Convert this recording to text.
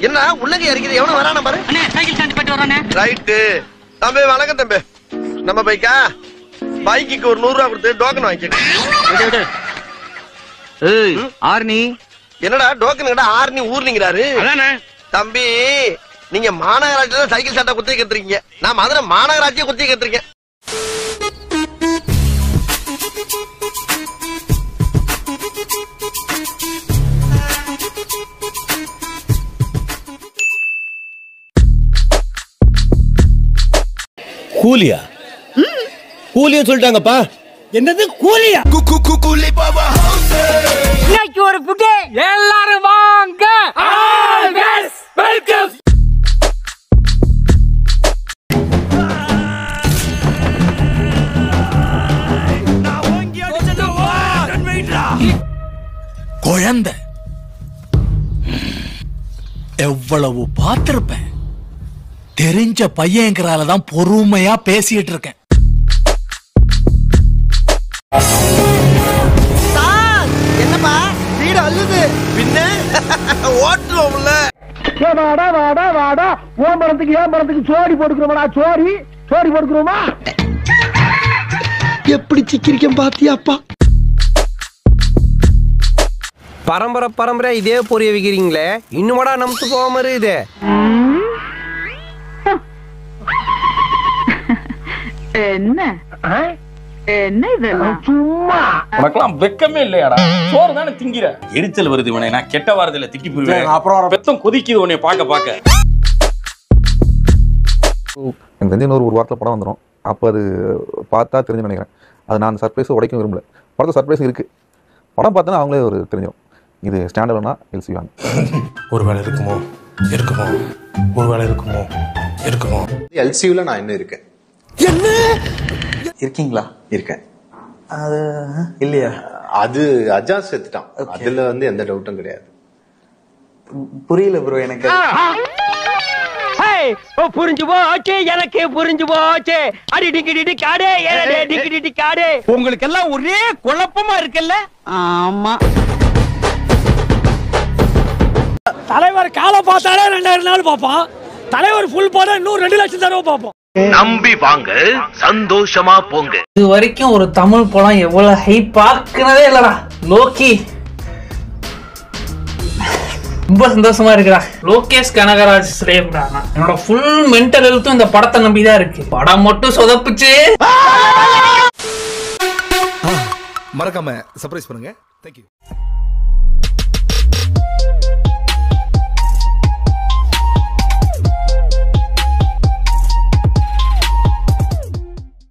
என்ன உள்ளங்க இறக்கிது எவனும் வரானே பாரு. அண்ணே சைக்கிள் ஸ்டாண்ட் போயிட்டு வரானே. ரைட். தம்பி வணக்கம் தம்பி. நம்ம பைக்கா பைக்குக்கு ஒரு 100 ரூபாய் கொடுத்து டோக்கன் வாங்கிக்க. ஏய் ஆர்னி என்னடா டோக்கன் கிட்ட ஆர்னி ஊர்னிங்கறாரு. அதானே தம்பி நீங்க மாநகராட்சியில சைக்கிள் ஸ்டாண்ட குத்தி கேட்றீங்க. நான் மதுரை மாநகராட்சியை குத்தி கேட்றீங்க. கூலியா? கூலியா சொல்லிட்டாங்கப்பா. என்னது கூலியா? கூலி பாபா. இன்னைக்கு ஒரு புட்டே எல்லாரும் வாங்க. Always welcome. குழந்தை எவ்வளவு பார்த்திருப்பேன். தெரிஞ்ச பையங்கிறாலதான் பொறுமையா பேசிட்டு இருக்கேன். என்னப்பா வீடு அள்ளுது பின்ன ஓட்டுவோம்ல. வாடா வாடா வாடா. ஓம்பரத்துக்கு ஏம்பரத்துக்கு சோடி போட்டுக்கிறோமா? சோடி சோடி போட்டுக்கிறோமா? எப்படி சிக்கிரிக்கம் பாத்தியாப்பா. பரம்பரை இதே பொரிய வைக்கிறீங்களே, இன்னுமாடா நமத்து போகாம இருக்குது. என்ன என்ன இதெல்லாம் சும்மா உனக்கெல்லாம் வெக்கமே இல்லையாடா? சோறு தானே திங்கிற. எரிச்சல் வருது இவனை. நான் கெட்ட வாரத்துல திட்டி போயிருவேன். அப்புறம் பெத்தம் கொதிக்குது உன்னை பார்க்க. எனக்கு தெரிஞ்ச ஒரு வாரத்தில் படம் வந்துடும். அப்போ அது பார்த்தா தெரிஞ்சு நினைக்கிறேன். அது நான் சர்ப்ரைஸை உடைக்க விரும்பல. படத்தை சர்ப்ரைஸ் இருக்குது. படம் பார்த்தோன்னா அவங்களே ஒரு தெரிஞ்சிடும் இது ஸ்டாண்டர்ட்னா எல்சி வாங்க. ஒரு வேலை இருக்குமோ இருக்குமோ. எல்சியூல நான் இன்னும் இருக்கேன். என்ன இருக்கீங்களா? இருக்கேன். அது இல்லையா? அது அஜாஸ் செத்துட்டான். அதுல எந்த டவுட்டும் கிடையாது. புரியல ப்ரோ எனக்கு. புரிஞ்சு போச்சு, எனக்கு புரிஞ்சு போச்சு. அடி டிக்கி காடே, டிக்கி காடே. உங்களுக்கு எல்லாம் ஒரே குழப்பமா இருக்குல்ல? ஆமா. தலைவர் காலை பார்த்தாலே 2000 நாள் பார்ப்போம். தலைவர் ஃபுல் போட இன்னும் 2 லட்சம் தடவை பார்ப்போம். நம்பி வாங்க, சந்தோஷமா போங்க. இது வரைக்கும் ஒரு தமிழ் படம் எவ்வளவு ஹைப் பார்க்கறதே இல்லடா. லோக்கி ரொம்ப சந்தோஷமா இருக்குடா. லோகேஷ் கனகராஜ் ஸ்லேவ்டா. என்னோட ஃபுல் மென்டல் ஹெல்த்தும் இந்த படத்தை நம்பிதான் இருக்கு. படம் மட்டும் சொதப்புச்சு. மறக்காம சர்ப்ரைஸ் பண்ணுங்க. தேங்க்யூ.